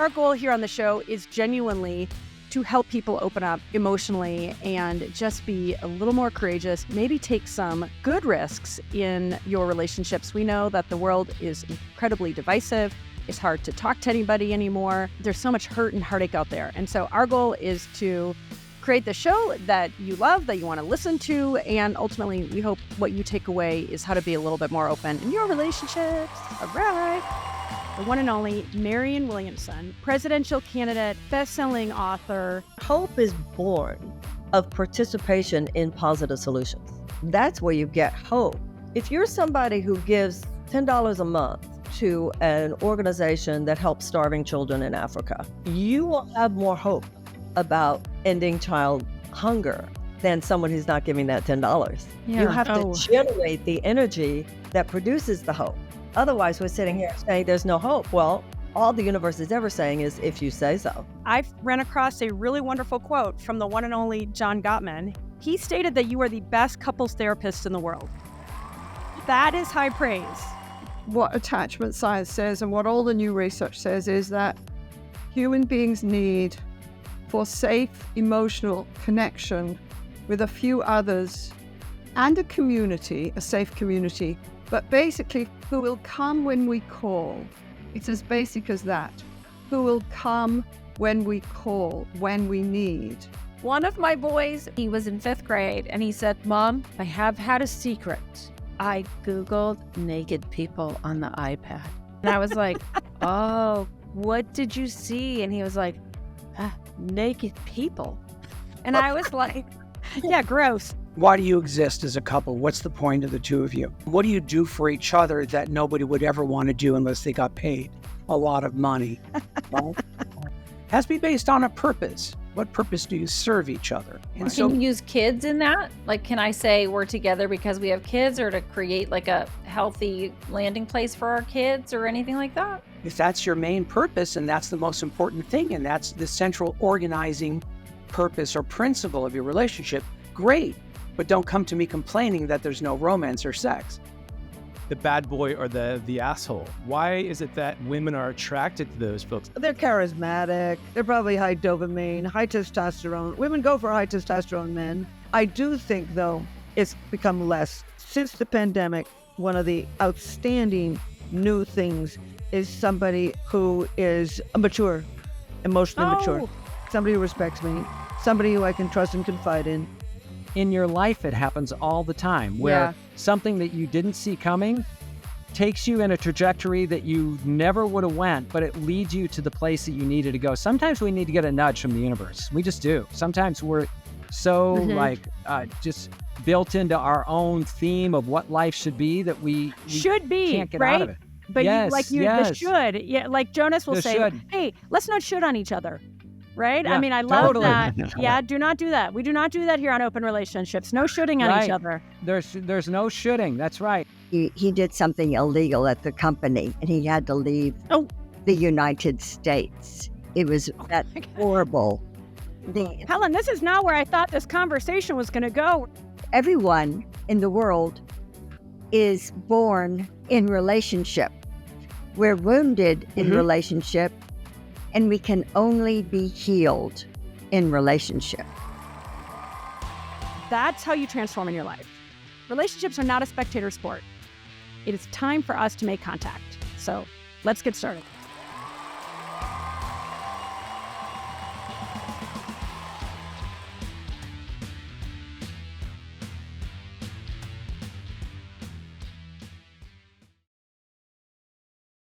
Our goal here on the show is genuinely to help people open up emotionally and just be a little more courageous, maybe take some good risks in your relationships. We know that the world is incredibly divisive. It's hard to talk to anybody anymore. There's so much hurt and heartache out there. And so our goal is to create the show that you love, that you want to listen to, and ultimately we hope what you take away is how to be a little bit more open in your relationships. All right. The one and only Marianne Willamson, presidential candidate, best-selling author. Hope is born of participation in positive solutions. That's where you get hope. If you're somebody who gives $10 a month to an organization that helps starving children in Africa, you will have more hope about ending child hunger than someone who's not giving that $10. Yeah. You have to generate the energy that produces the hope. Otherwise, we're sitting here saying there's no hope. Well, all the universe is ever saying is, if you say so. I've ran across a really wonderful quote from the one and only John Gottman. He stated that you are the best couples therapist in the world. That is high praise. What attachment science says and what all the new research says is that human beings need for safe emotional connection with a few others and a community, a safe community, but basically who will come when we call. It's as basic as that. Who will come when we call, when we need. One of my boys, he was in 5th grade, and he said, "Mom, I have had a secret. I Googled naked people on the iPad." And I was like, "Oh, what did you see?" And he was like, "Naked people." And I was like, Yeah, gross. Why do you exist as a couple? What's the point of the two of you? What do you do for each other that nobody would ever want to do unless they got paid a lot of money? Right? Has to be based on a purpose. What purpose do you serve each other? And can you use kids in that? Like, can I say we're together because we have kids, or to create like a healthy landing place for our kids or anything like that? if that's your main purpose and that's the most important thing and that's the central organizing purpose or principle of your relationship, great. But don't come to me complaining that there's no romance or sex. The bad boy or the asshole. Why is it that women are attracted to those folks? They're charismatic. They're probably high dopamine, high testosterone. Women go for high testosterone men. I do think, though, it's become less. Since the pandemic, one of the outstanding new things is somebody who is mature, emotionally mature. Somebody who respects me. Somebody who I can trust and confide in. In your life, it happens all the time where something that you didn't see coming takes you in a trajectory that you never would have went, but it leads you to the place that you needed to go. Sometimes we need to get a nudge from the universe. We just do. Sometimes we're so just built into our own theme of what life should be that we should be, can't get right? out of it. But the should. Yeah, like Jonas will say, should. hey, let's not should on each other. Right? Yeah, I mean, I love totally. that. Yeah, do not do that. We do not do that here on Open Relationships. No shooting on each other. There's no shooting. That's right. He did something illegal at the company, and he had to leave the United States. It was horrible. Helen, this is not where I thought this conversation was going to go. Everyone in the world is born in relationship. We're wounded in relationship, and we can only be healed in relationship. That's how you transform in your life. Relationships are not a spectator sport. It is time for us to make contact. So let's get started.